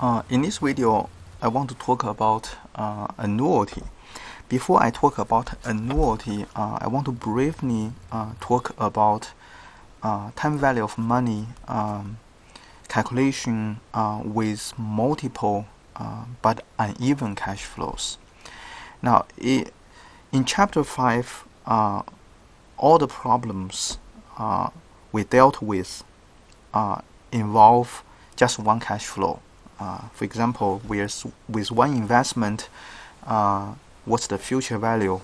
In this video, I want to talk about annuity. Before I talk about annuity, I want to briefly talk about time value of money calculation with multiple but uneven cash flows. Now, in Chapter 5, all the problems we dealt with involve just one cash flow. For example, with one investment, what's the future value?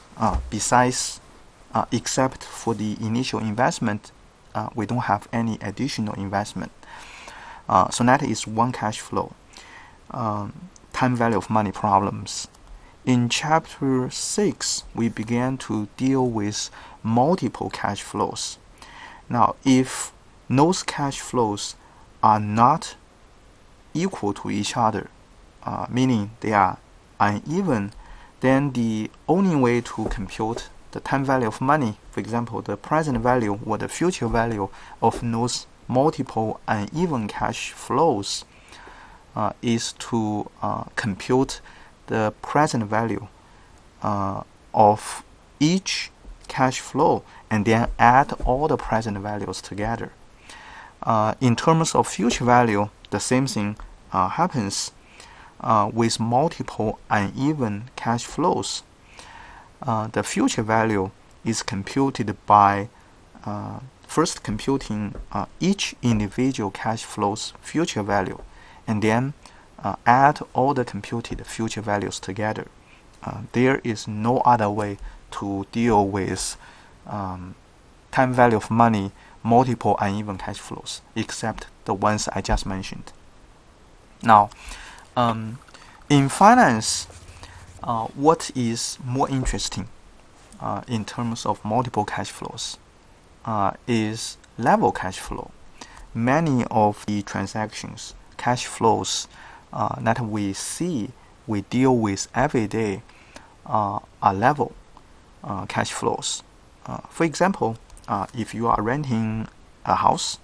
Besides, except for the initial investment, we don't have any additional investment. So that is one cash flow. Time value of money problems. In Chapter 6, we began to deal with multiple cash flows. Now, if those cash flows are not equal to each other, meaning they are uneven, then the only way to compute the time value of money, for example, the present value or the future value of those multiple uneven cash flows, is to compute the present value of each cash flow and then add all the present values together. In terms of future value, the same thing happens with multiple uneven cash flows. The future value is computed by first computing each individual cash flow's future value and then add all the computed future values together. There is no other way to deal with time value of money multiple uneven cash flows except the ones I just mentioned. Now, in finance, what is more interesting in terms of multiple cash flows is level cash flow. Many of the transactions, cash flows that we deal with every day are level cash flows. For example, if you are renting a house,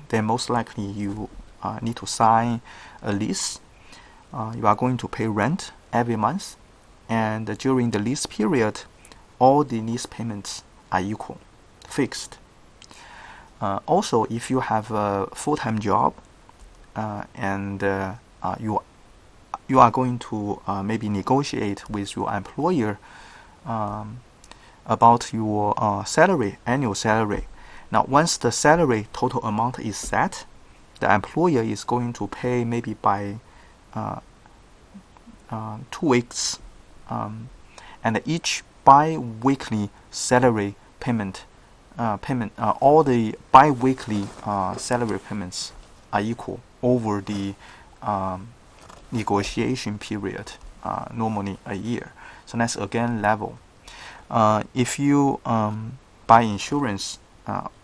then most likely you need to sign a lease. You are going to pay rent every month, and during the lease period, all the lease payments are equal, fixed. Also, if you have a full-time job and you are going to maybe negotiate with your employer about your annual salary. Now, once the salary total amount is set, the employer is going to pay maybe by 2 weeks, and each bi-weekly salary payment, all the bi-weekly salary payments are equal over the negotiation period, normally a year. So that's again level. If you buy insurance,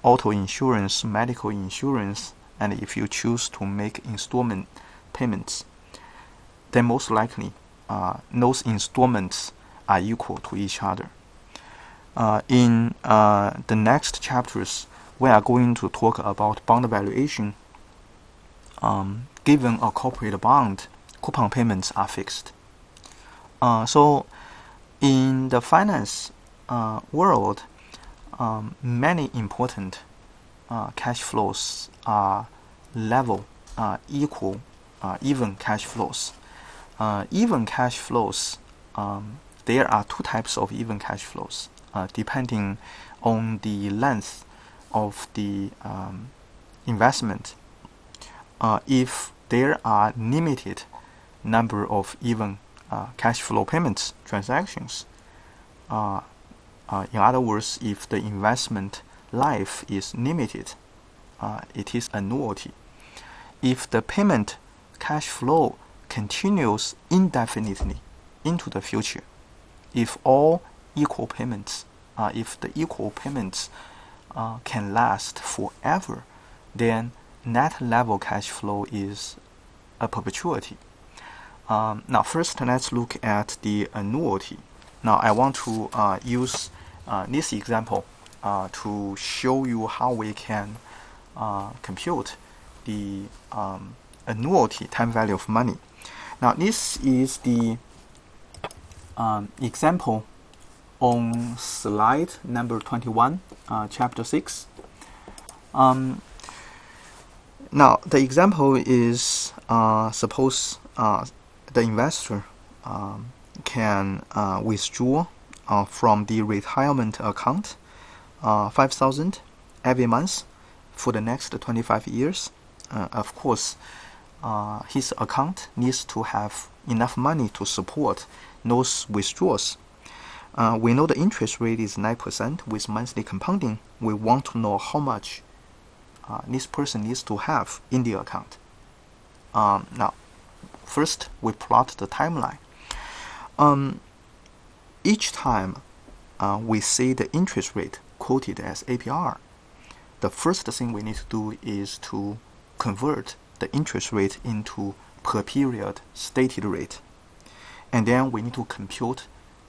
auto insurance, medical insurance, and if you choose to make installment payments, then most likely those installments are equal to each other. In the next chapters, we are going to talk about bond valuation. Given a corporate bond, coupon payments are fixed. So in the finance world, many important cash flows are level, equal, even cash flows. Even cash flows, there are two types of even cash flows, depending on the length of the investment. If there are limited number of even cash flow payments transactions, in other words, if the investment life is limited, it is annuity. If the payment cash flow continues indefinitely into the future, if all equal payments, if the equal payments can last forever, then net level cash flow is a perpetuity. Now, first, let's look at the annuity. Now, I want to use this example to show you how we can compute the annuity, time value of money. Now this is the example on slide number 21, chapter 6. Now the example is suppose the investor can withdraw from the retirement account 5,000 every month for the next 25 years. Of course, his account needs to have enough money to support those withdrawals. We know the interest rate is 9% with monthly compounding. We want to know how much this person needs to have in the account. Now, first we plot the timeline. Each time we see the interest rate quoted as APR, the first thing we need to do is to convert the interest rate into per period stated rate. And then we need to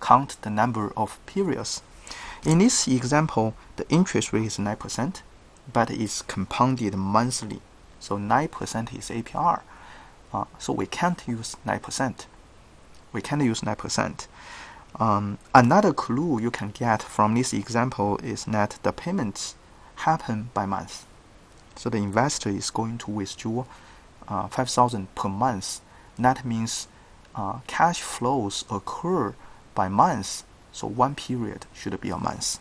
count the number of periods. In this example, the interest rate is 9%, but it's compounded monthly. So 9% is APR. So we can't use 9%. We can't use 9%. Another clue you can get from this example is that the payments happen by month. So the investor is going to withdraw 5,000 per month. That means cash flows occur by month. So one period should be a month.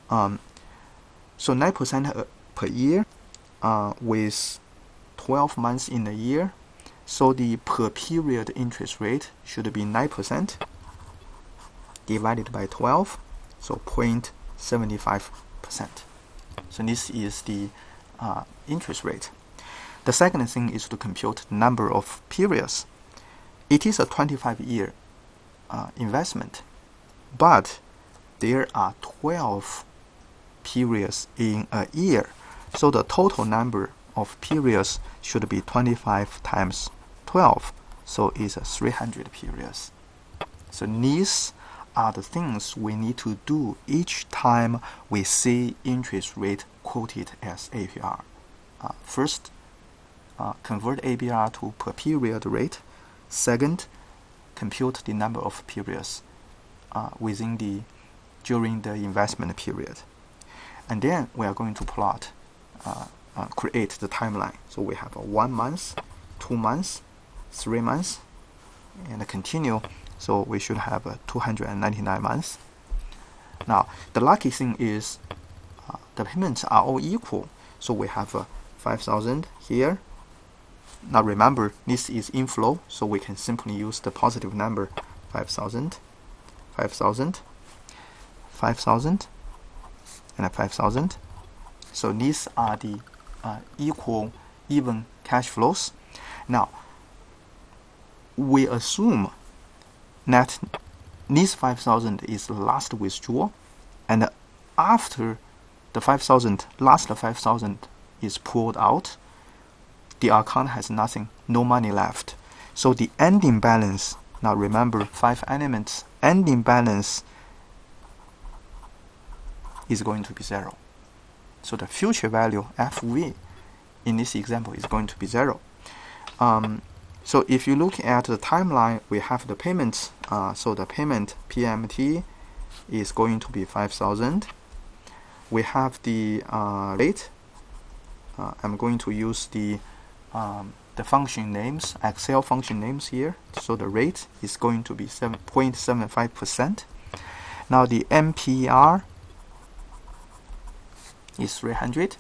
So 9% per year with 12 months in a year. So the per period interest rate should be 9% divided by 12, so 0.75%. So this is the interest rate. The second thing is to compute the number of periods. It is a 25-year investment, but there are 12 periods in a year. So the total number of periods should be 25 times 12. So it's 300 periods. So these are the things we need to do each time we see interest rate quoted as APR. First, convert APR to per period rate. Second, compute the number of periods during the investment period. And then we are going to plot, create the timeline. So we have 1 month, 2 months, 3 months, and continue. So we should have 299 months. Now, the lucky thing is the payments are all equal. So we have 5,000 here. Now remember, this is inflow, so we can simply use the positive number 5,000, 5,000, 5,000, and 5,000. So these are the even cash flows. Now, we assume that this 5,000 is the last withdrawal, and after the 5,000, last 5,000 is pulled out, the account has nothing, no money left. So the ending balance, now remember 5 elements, ending balance is going to be 0. So the future value FV in this example is going to be 0. So if you look at the timeline, we have the payments. So the payment PMT is going to be 5,000. We have the rate. I'm going to use the function names, Excel function names here. So the rate is going to be 7.75%. Now the MPR is 300,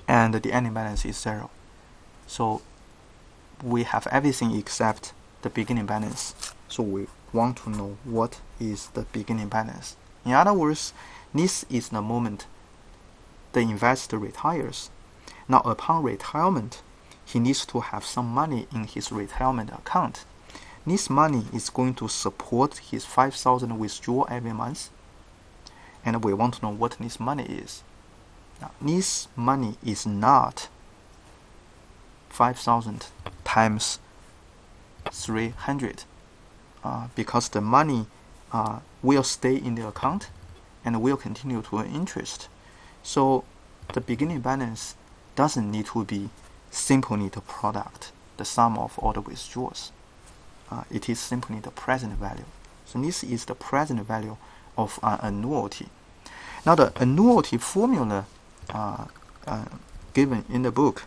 and the ending balance is 0. So we have everything except the beginning balance. So we want to know what is the beginning balance. In other words, this is the moment the investor retires. Now upon retirement, he needs to have some money in his retirement account. This money is going to support his 5,000 withdrawal every month, and we want to know what this money is. Now, this money is not 5,000 times 300 because the money will stay in the account and will continue to earn interest. So the beginning balance doesn't need to be simply the product, the sum of all the withdrawals. It is simply the present value. So this is the present value of an annuity. Now the annuity formula given in the book,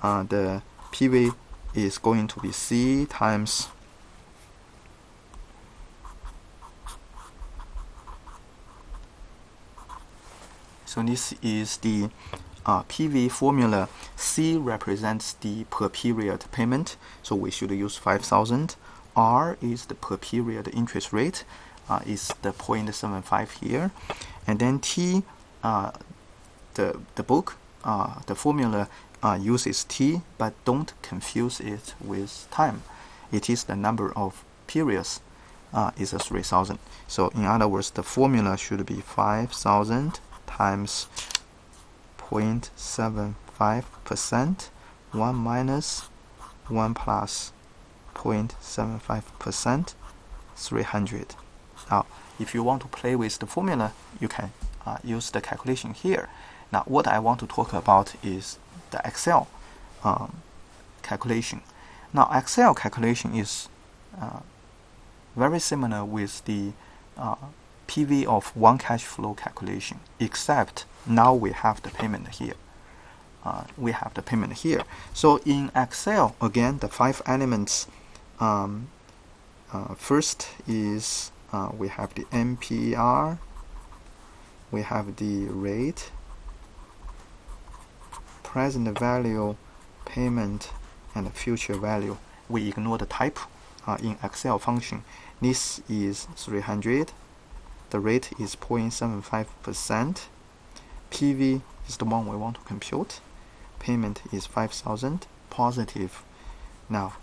the PV is going to be C times so this is the PV formula. C represents the per period payment, so we should use 5,000. R is the per period interest rate, is the 0.75 here, and then T, the book, the formula uses T, but don't confuse it with time. It is the number of periods, is 3,000. So in other words, the formula should be 5,000 times 0.75%, 1 minus 1 plus 0.75%, 300. Now, if you want to play with the formula, you can use the calculation here. Now, what I want to talk about is the Excel calculation. Now, Excel calculation is very similar with the PV of one cash flow calculation, except now we have the payment here. So in Excel, again, the 5 elements. First is we have the MPER, we have the rate, present value, payment, and future value. We ignore the type in Excel function. This is 300. The rate is 0.75%. PV is the one we want to compute. Payment is 5,000 positive. Now,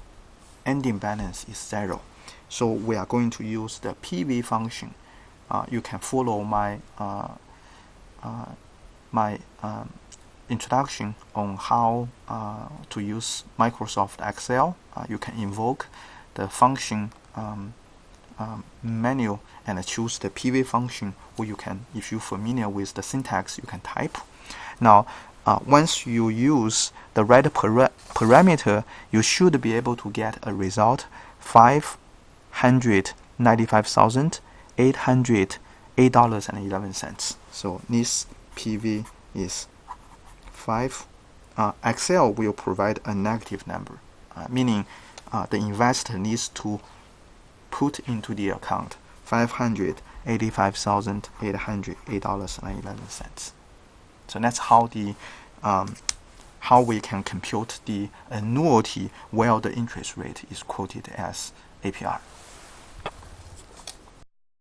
ending balance is 0. So we are going to use the PV function. You can follow my introduction on how to use Microsoft Excel. You can invoke the function menu and choose the PV function, or you can, if you're familiar with the syntax, you can type. Now, once you use the right parameter, you should be able to get a result $595,808.11. So this PV is 5. Excel will provide a negative number, meaning the investor needs to put into the account $585,808.11. So that's how the how we can compute the annuity while the interest rate is quoted as APR.